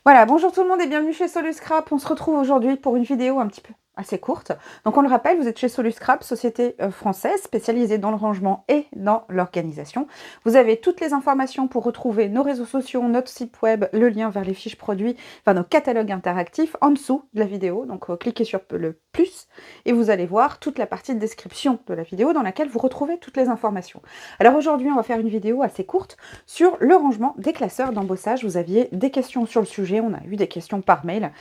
Voilà, bonjour tout le monde et bienvenue chez Soluscrap. On se retrouve aujourd'hui pour une vidéo un petit peu assez courte. Donc on le rappelle, vous êtes chez Soluscrap, société française spécialisée dans le rangement et dans l'organisation. Vous avez toutes les informations pour retrouver nos réseaux sociaux, notre site web, le lien vers les fiches produits, enfin nos catalogues interactifs en dessous de la vidéo. Donc cliquez sur le plus et vous allez voir toute la partie de description de la vidéo dans laquelle vous retrouvez toutes les informations. Alors aujourd'hui, on va faire une vidéo assez courte sur le rangement des classeurs d'embossage. Vous aviez des questions sur le sujet, on a eu des questions par mail,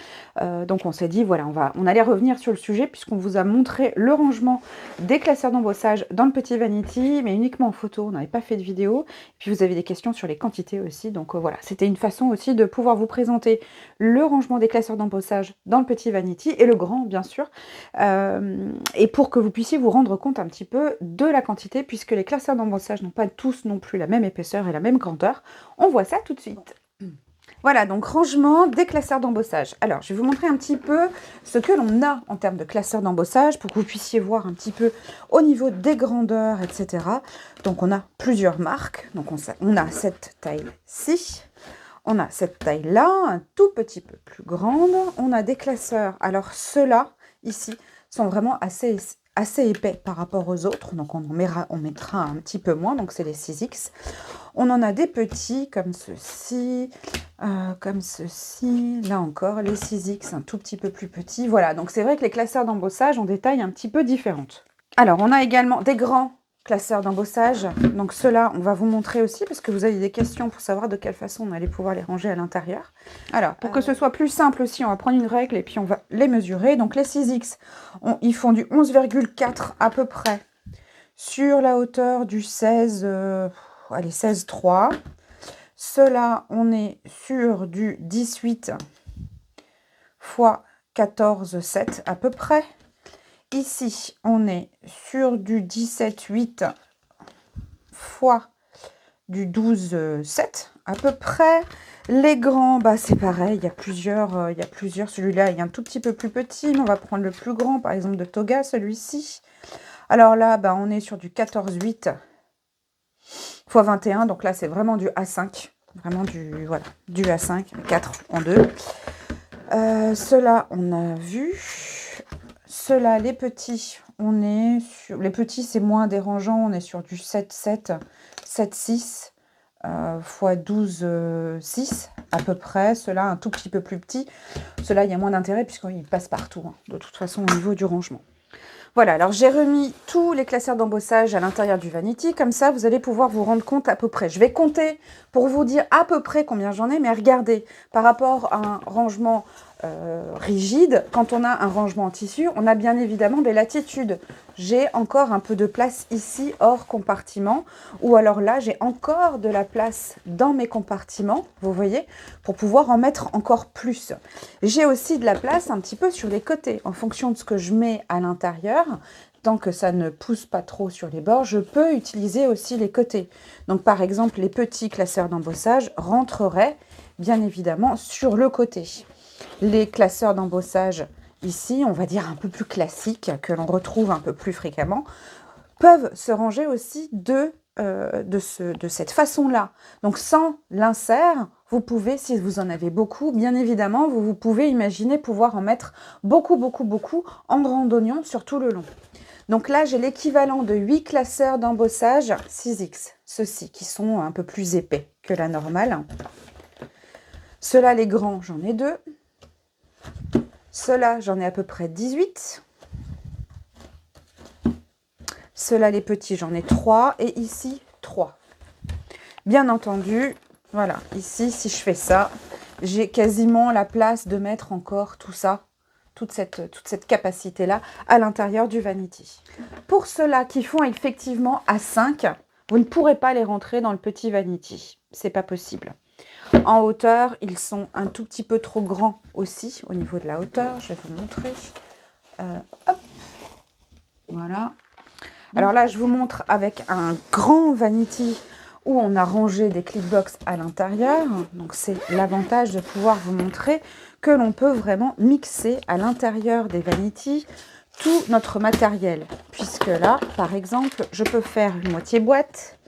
donc on s'est dit voilà, on allait revenir sur le sujet puisqu'on vous a montré le rangement des classeurs d'embossage dans le petit vanity, mais uniquement en photo, on n'avait pas fait de vidéo. Et puis vous avez des questions sur les quantités aussi, donc voilà, c'était une façon aussi de pouvoir vous présenter le rangement des classeurs d'embossage dans le petit vanity et le grand bien sûr, et pour que vous puissiez vous rendre compte un petit peu de la quantité puisque les classeurs d'embossage n'ont pas tous non plus la même épaisseur et la même grandeur. On voit ça tout de suite. Voilà, donc rangement des classeurs d'embossage. Alors, je vais vous montrer un petit peu ce que l'on a en termes de classeurs d'embossage pour que vous puissiez voir un petit peu au niveau des grandeurs, etc. Donc, on a plusieurs marques. Donc, on a cette taille-ci. On a cette taille-là, un tout petit peu plus grande. On a des classeurs. Alors, ceux-là, ici, sont vraiment assez épais par rapport aux autres. Donc, on mettra un petit peu moins. Donc, c'est les 6X. On en a des petits comme ceci, là encore, les 6X un tout petit peu plus petits. Voilà, donc c'est vrai que les classeurs d'embossage ont des tailles un petit peu différentes. Alors, on a également des grands classeurs d'embossage. Donc ceux-là, on va vous montrer aussi parce que vous avez des questions pour savoir de quelle façon on allait pouvoir les ranger à l'intérieur. Alors, pour que ce soit plus simple aussi, on va prendre une règle et puis on va les mesurer. Donc les 6X, ils font du 11,4 à peu près sur la hauteur du 16... allez, 16,3. Cela, on est sur du 18 x 14,7 à peu près. Ici, on est sur du 17,8 x du 12,7 à peu près. Les grands, bah, c'est pareil, il y a plusieurs. Celui-là, il est un tout petit peu plus petit, mais on va prendre le plus grand, par exemple de Toga, celui-ci. Alors là, bah, on est sur du 14,8 x 21, donc là, c'est vraiment du A5. Vraiment du A5, 4 en 2. Ceux-là, on a vu. Ceux-là, les petits, on est sur... Les petits, c'est moins dérangeant. On est sur du 7,7, 7,6 x 12,6 à peu près. Ceux-là, un tout petit peu plus petit. Ceux-là, il y a moins d'intérêt puisqu'ils passent partout, hein, de toute façon, au niveau du rangement. Voilà, alors j'ai remis tous les classeurs d'embossage à l'intérieur du vanity, comme ça vous allez pouvoir vous rendre compte à peu près. Je vais compter pour vous dire à peu près combien j'en ai, mais regardez, par rapport à un rangement rigide, quand on a un rangement en tissu, on a bien évidemment des latitudes. J'ai encore un peu de place ici, hors compartiment, ou alors là, j'ai encore de la place dans mes compartiments, vous voyez, pour pouvoir en mettre encore plus. J'ai aussi de la place un petit peu sur les côtés, en fonction de ce que je mets à l'intérieur. Tant que ça ne pousse pas trop sur les bords, je peux utiliser aussi les côtés. Donc par exemple, les petits classeurs d'embossage rentreraient bien évidemment sur le côté. Les classeurs d'embossage ici, on va dire un peu plus classiques, que l'on retrouve un peu plus fréquemment, peuvent se ranger aussi de cette façon-là. Donc sans l'insert, vous pouvez, si vous en avez beaucoup, bien évidemment, vous pouvez imaginer pouvoir en mettre beaucoup, beaucoup, beaucoup en grand oignon sur tout le long. Donc là, j'ai l'équivalent de 8 classeurs d'embossage 6X, ceux-ci, qui sont un peu plus épais que la normale. Ceux-là, les grands, j'en ai 2. Ceux-là, j'en ai à peu près 18. Ceux-là, les petits, j'en ai 3. Et ici, 3. Bien entendu, voilà, ici, si je fais ça, j'ai quasiment la place de mettre encore tout ça, toute cette capacité-là à l'intérieur du vanity. Pour ceux-là qui font effectivement A5, vous ne pourrez pas les rentrer dans le petit vanity. C'est pas possible. En hauteur, ils sont un tout petit peu trop grands aussi, au niveau de la hauteur. Je vais vous montrer. Hop. Voilà. Alors là, je vous montre avec un grand vanity où on a rangé des clipbox à l'intérieur. Donc c'est l'avantage de pouvoir vous montrer que l'on peut vraiment mixer à l'intérieur des vanities tout notre matériel. Puisque là, par exemple, je peux faire une moitié boîte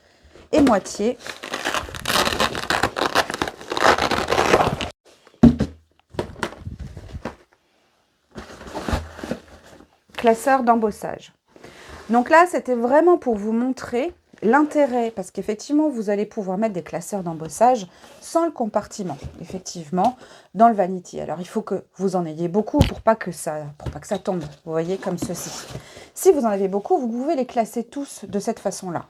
et moitié classeur d'embossage. Donc là, c'était vraiment pour vous montrer l'intérêt, parce qu'effectivement, vous allez pouvoir mettre des classeurs d'embossage sans le compartiment, effectivement, dans le vanity. Alors, il faut que vous en ayez beaucoup pour pas que ça tombe, vous voyez, comme ceci. Si vous en avez beaucoup, vous pouvez les classer tous de cette façon-là.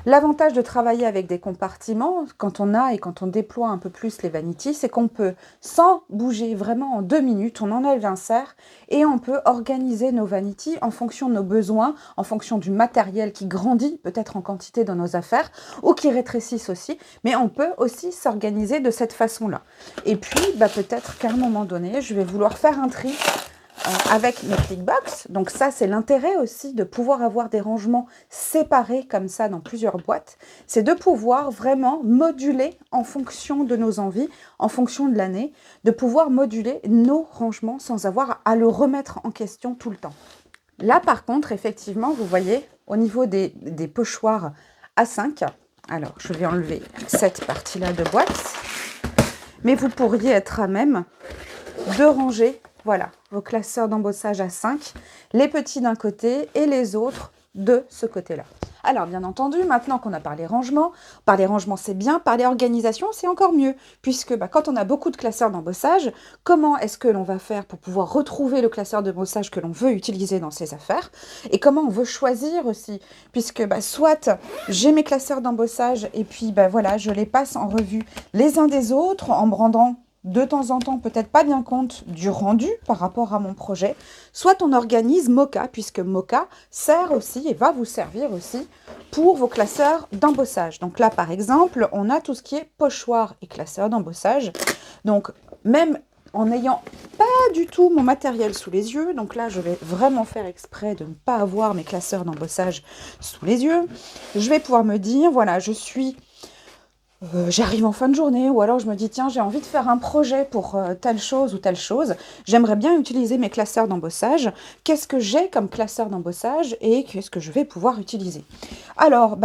L'avantage de travailler avec des compartiments, quand on déploie un peu plus les vanities, c'est qu'on peut, sans bouger vraiment en 2 minutes, on enlève l'insert et on peut organiser nos vanities en fonction de nos besoins, en fonction du matériel qui grandit peut-être en quantité dans nos affaires ou qui rétrécissent aussi, mais on peut aussi s'organiser de cette façon-là. Et puis, peut-être qu'à un moment donné, je vais vouloir faire un tri avec mes clickbox. Donc ça, c'est l'intérêt aussi de pouvoir avoir des rangements séparés comme ça dans plusieurs boîtes. C'est de pouvoir vraiment moduler en fonction de nos envies, en fonction de l'année, de pouvoir moduler nos rangements sans avoir à le remettre en question tout le temps. Là, par contre, effectivement, vous voyez, au niveau des pochoirs A5, alors je vais enlever cette partie-là de boîte, mais vous pourriez être à même de ranger, voilà, vos classeurs d'embossage à 5, les petits d'un côté et les autres de ce côté-là. Alors, bien entendu, maintenant qu'on a parlé rangement c'est bien, parler organisation, c'est encore mieux, puisque quand on a beaucoup de classeurs d'embossage, comment est-ce que l'on va faire pour pouvoir retrouver le classeur d'embossage que l'on veut utiliser dans ses affaires, et comment on veut choisir aussi, puisque soit j'ai mes classeurs d'embossage, et puis voilà, je les passe en revue les uns des autres, en me rendant de temps en temps, peut-être pas bien compte du rendu par rapport à mon projet, soit on organise Moka, puisque Moka sert aussi et va vous servir aussi pour vos classeurs d'embossage. Donc là, par exemple, on a tout ce qui est pochoir et classeur d'embossage. Donc, même en n'ayant pas du tout mon matériel sous les yeux, donc là, je vais vraiment faire exprès de ne pas avoir mes classeurs d'embossage sous les yeux, je vais pouvoir me dire, voilà, j'arrive en fin de journée, ou alors je me dis, tiens, j'ai envie de faire un projet pour telle chose ou telle chose. J'aimerais bien utiliser mes classeurs d'embossage. Qu'est-ce que j'ai comme classeur d'embossage et qu'est-ce que je vais pouvoir utiliser? Alors,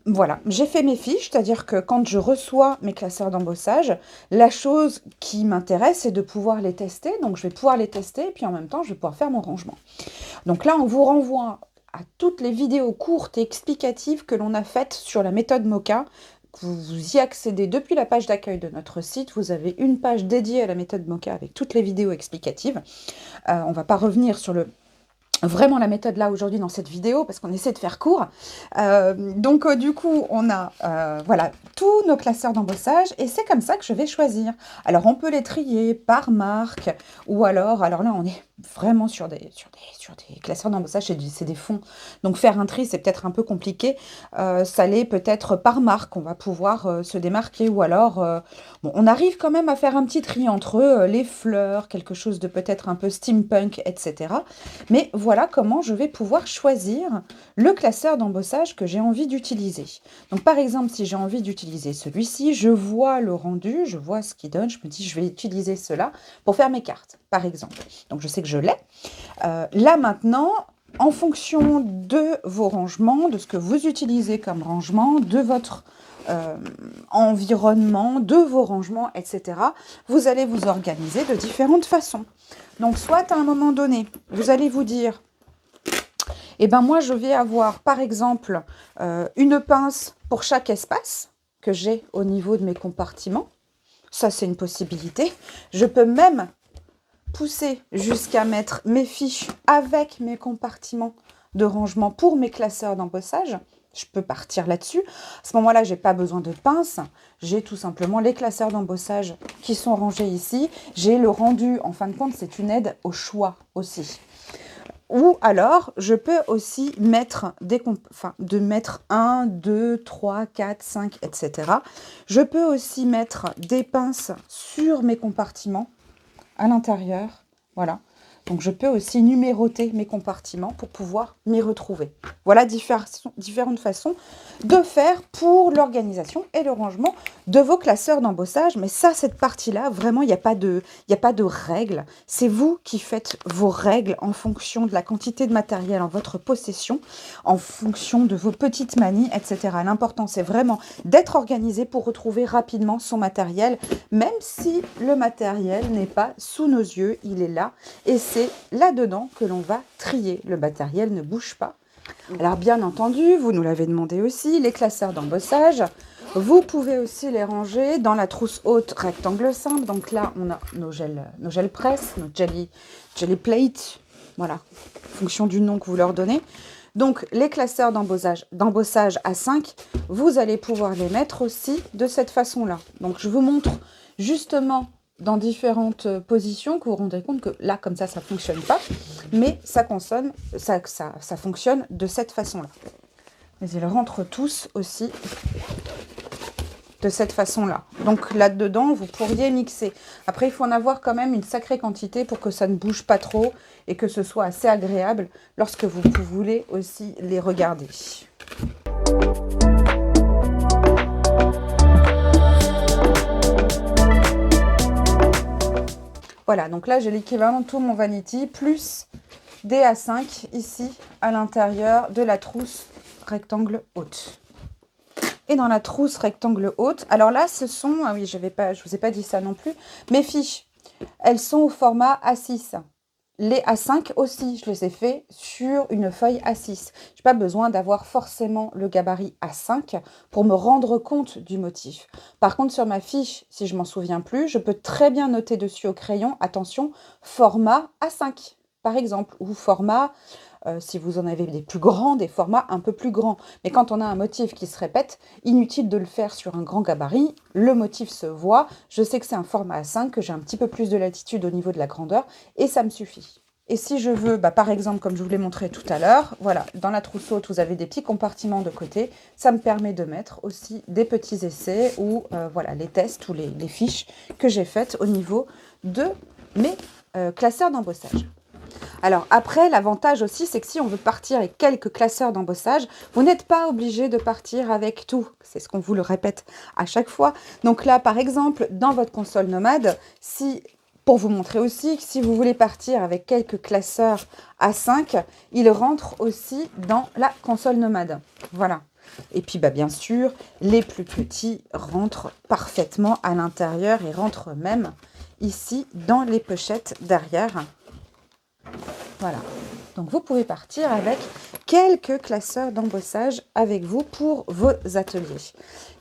voilà, j'ai fait mes fiches, c'est-à-dire que quand je reçois mes classeurs d'embossage, la chose qui m'intéresse, c'est de pouvoir les tester. Donc, je vais pouvoir les tester et puis en même temps, je vais pouvoir faire mon rangement. Donc là, on vous renvoie à toutes les vidéos courtes et explicatives que l'on a faites sur la méthode Moka. Vous y accédez depuis la page d'accueil de notre site. Vous avez une page dédiée à la méthode Moka avec toutes les vidéos explicatives. On ne va pas revenir sur vraiment la méthode là aujourd'hui dans cette vidéo parce qu'on essaie de faire court. Donc du coup, on a voilà, tous nos classeurs d'embossage et c'est comme ça que je vais choisir. Alors on peut les trier par marque ou alors là on est vraiment sur des classeurs d'embossage, c'est des fonds. Donc faire un tri, c'est peut-être un peu compliqué. Ça l'est peut-être par marque, on va pouvoir se démarquer. Ou alors, on arrive quand même à faire un petit tri entre les fleurs, quelque chose de peut-être un peu steampunk, etc. Mais voilà comment je vais pouvoir choisir le classeur d'embossage que j'ai envie d'utiliser. Donc par exemple, si j'ai envie d'utiliser celui-ci, je vois le rendu, je vois ce qu'il donne, je me dis je vais utiliser cela pour faire mes cartes, par exemple. Donc je sais que je l'ai. Là maintenant, en fonction de vos rangements, de ce que vous utilisez comme rangement, de votre environnement, de vos rangements, etc., vous allez vous organiser de différentes façons. Donc soit à un moment donné, vous allez vous dire, moi je vais avoir par exemple une pince pour chaque espace que j'ai au niveau de mes compartiments. Ça c'est une possibilité. Je peux même pousser jusqu'à mettre mes fiches avec mes compartiments de rangement pour mes classeurs d'embossage. Je peux partir là-dessus. À ce moment-là, je n'ai pas besoin de pince. J'ai tout simplement les classeurs d'embossage qui sont rangés ici. J'ai le rendu. En fin de compte, c'est une aide au choix aussi. Ou alors, je peux aussi mettre de mettre 1, 2, 3, 4, 5, etc. Je peux aussi mettre des pinces sur mes compartiments à l'intérieur, voilà. Donc je peux aussi numéroter mes compartiments pour pouvoir m'y retrouver. Voilà différentes façons de faire pour l'organisation et le rangement de vos classeurs d'embossage. Mais ça, cette partie-là, vraiment, il n'y a pas de règles. C'est vous qui faites vos règles en fonction de la quantité de matériel en votre possession, en fonction de vos petites manies, etc. L'important, c'est vraiment d'être organisé pour retrouver rapidement son matériel, même si le matériel n'est pas sous nos yeux, il est là. Et c'est là-dedans que l'on va trier. Le matériel ne bouge pas. Alors bien entendu, vous nous l'avez demandé aussi, les classeurs d'embossage, vous pouvez aussi les ranger dans la trousse haute rectangle simple. Donc là, on a nos gels presse, nos jelly plate, voilà, en fonction du nom que vous leur donnez. Donc les classeurs d'embossage à 5, vous allez pouvoir les mettre aussi de cette façon-là. Donc je vous montre justement dans différentes positions que vous vous rendrez compte que là, comme ça ne fonctionne pas, mais ça fonctionne de cette façon-là. Mais ils rentrent tous aussi de cette façon-là. Donc là-dedans, vous pourriez mixer. Après, il faut en avoir quand même une sacrée quantité pour que ça ne bouge pas trop et que ce soit assez agréable lorsque vous voulez aussi les regarder. Voilà, donc là, j'ai l'équivalent de tout mon vanity, plus des A5 ici, à l'intérieur de la trousse rectangle haute. Et dans la trousse rectangle haute, alors là, ce sont, ah oui, je vous ai pas dit ça non plus, mes fiches, elles sont au format A6. Les A5 aussi, je les ai fait sur une feuille A6. Je n'ai pas besoin d'avoir forcément le gabarit A5 pour me rendre compte du motif. Par contre, sur ma fiche, si je m'en souviens plus, je peux très bien noter dessus au crayon, attention, format A5, par exemple, ou format, si vous en avez des plus grands, des formats un peu plus grands. Mais quand on a un motif qui se répète, inutile de le faire sur un grand gabarit, le motif se voit, je sais que c'est un format A5, que j'ai un petit peu plus de latitude au niveau de la grandeur, et ça me suffit. Et si je veux, par exemple, comme je vous l'ai montré tout à l'heure, voilà, dans la trousse haute, vous avez des petits compartiments de côté, ça me permet de mettre aussi des petits essais ou voilà, les tests ou les fiches que j'ai faites au niveau de mes classeurs d'embossage. Alors après, l'avantage aussi, c'est que si on veut partir avec quelques classeurs d'embossage, vous n'êtes pas obligé de partir avec tout. C'est ce qu'on vous le répète à chaque fois. Donc là, par exemple, dans votre console nomade, pour vous montrer aussi que si vous voulez partir avec quelques classeurs A5, ils rentrent aussi dans la console nomade. Voilà. Et puis bien sûr, les plus petits rentrent parfaitement à l'intérieur et rentrent même ici dans les pochettes derrière. Voilà, donc vous pouvez partir avec quelques classeurs d'embossage avec vous pour vos ateliers.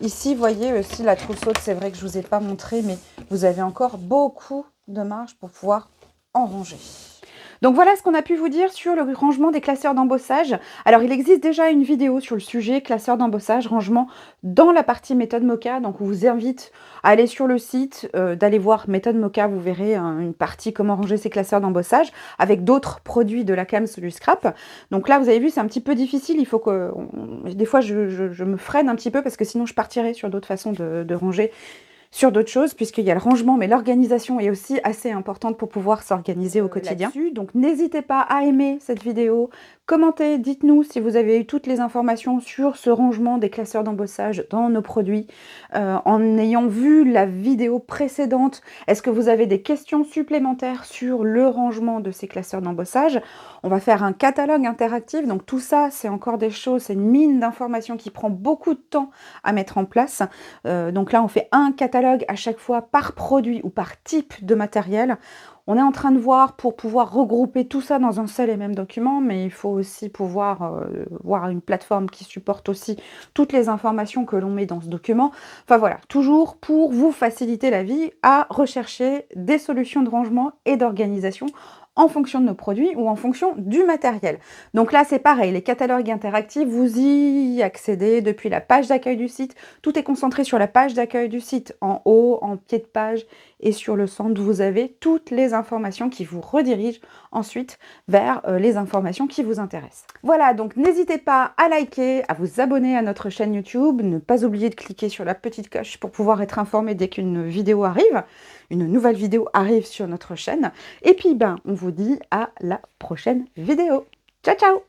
Ici, vous voyez aussi la trousse haute, c'est vrai que je ne vous ai pas montré, mais vous avez encore beaucoup de marge pour pouvoir en ranger. Donc voilà ce qu'on a pu vous dire sur le rangement des classeurs d'embossage. Alors il existe déjà une vidéo sur le sujet classeurs d'embossage, rangement dans la partie méthode Moka. Donc on vous invite à aller sur le site, d'aller voir méthode Moka. Vous verrez une partie comment ranger ces classeurs d'embossage avec d'autres produits de la CAMS du scrap. Donc là vous avez vu c'est un petit peu difficile. Il faut que des fois je me freine un petit peu parce que sinon je partirai sur d'autres façons de ranger sur d'autres choses, puisqu'il y a le rangement, mais l'organisation est aussi assez importante pour pouvoir s'organiser au quotidien. Donc n'hésitez pas à aimer cette vidéo, commentez, dites-nous si vous avez eu toutes les informations sur ce rangement des classeurs d'embossage dans nos produits. En ayant vu la vidéo précédente, est-ce que vous avez des questions supplémentaires sur le rangement de ces classeurs d'embossage? On va faire un catalogue interactif, donc tout ça, c'est encore des choses, c'est une mine d'informations qui prend beaucoup de temps à mettre en place. Donc là, on fait un catalogue à chaque fois par produit ou par type de matériel. On est en train de voir pour pouvoir regrouper tout ça dans un seul et même document, mais il faut aussi pouvoir voir une plateforme qui supporte aussi toutes les informations que l'on met dans ce document. Enfin voilà, toujours pour vous faciliter la vie à rechercher des solutions de rangement et d'organisation en fonction de nos produits ou en fonction du matériel. Donc là, c'est pareil, les catalogues interactifs, vous y accédez depuis la page d'accueil du site. Tout est concentré sur la page d'accueil du site, en haut, en pied de page et sur le centre, vous avez toutes les informations qui vous redirigent ensuite vers les informations qui vous intéressent. Voilà, donc n'hésitez pas à liker, à vous abonner à notre chaîne YouTube, ne pas oublier de cliquer sur la petite cloche pour pouvoir être informé dès qu'une vidéo arrive, une nouvelle vidéo arrive sur notre chaîne. Et puis, on vous dit à la prochaine vidéo. Ciao, ciao!